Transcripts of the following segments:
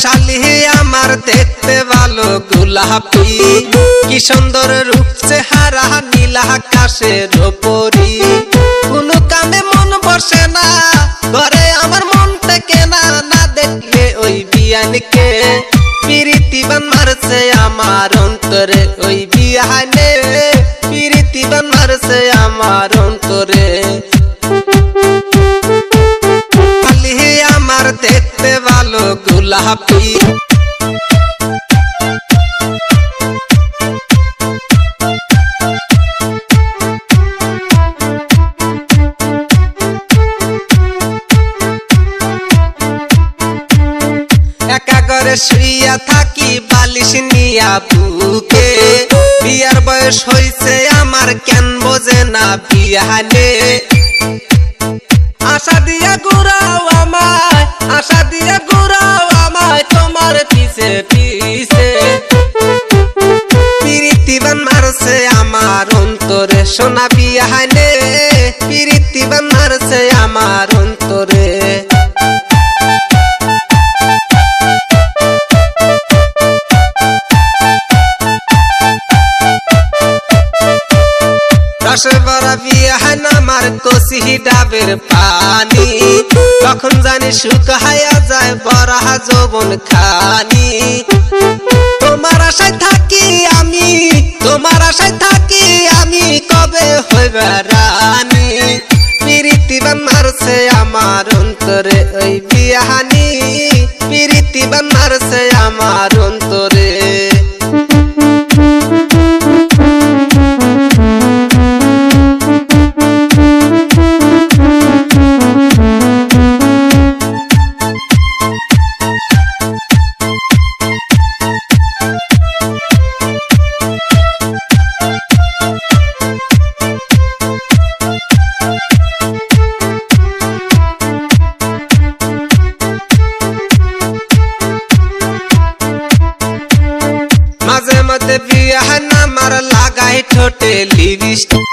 শালি আমার দেখতে ভালো গোলাপি, কি সুন্দর রূপ চেহারা নীল আকাশের উপরি। কোন কামে মন বসে না, ঘরে আমার মন টেকে না, না দেখলে ওই বিয়ানকে। প্রীতি বান মারছে আমার অন্তরে ওই বিয়ানে, প্রীতি বান মারছে আমার অন্তরে। শালি আমার দেখতে ভালো গোলাপি, একা ঘরে শুইয়া থাকি বালিশ নিয়া বুকে। বিয়ার বয়স হইছে আমার কেন বোঝে না বিয়ানে। আশা দিয়া ঘুরাও আমায়, আশা দিয়া ঘুরাও আমায় তোমার পিছে পিছে। প্রীতি বান মারছে আমার অন্তরে সোনা বিয়ানে, প্রীতি বান মারছে আমার অন্তরে। রসে ভরা বিয়ান আমার কষি ডাবের পানি, কখন জানি শুকাইয়া যায় বরা যৌবন খানি। তোমার আশায় থাকি আমি, তোমার আশায় থাকি আমি, কবে হইবে রানী। প্রীতি বান মারছে আমার অন্তরে ওই বিয়ানি, প্রীতি বান মারছে আমার অন্তরে। মাঝে মধ্যে বিয়ান আমার লাগাই ঠোঁটে লিপস্টিক,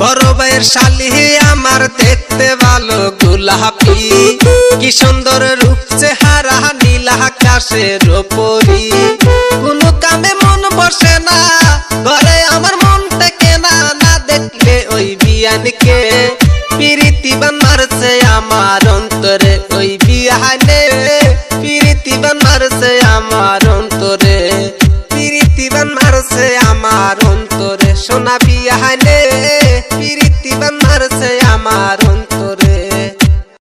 বড় ভাইয়ের শালি আমার দেখতে ভালো গোলাপি, কি সুন্দর রূপ চেহারা নীল আকাশের উপরি। কোন কামে মন বসে না, ঘরে আমার মন টেকে না, না দেখলে ওই বিয়ানকে। প্রীতি বান মারছে আমার অন্তরে ওই বিয়ানে,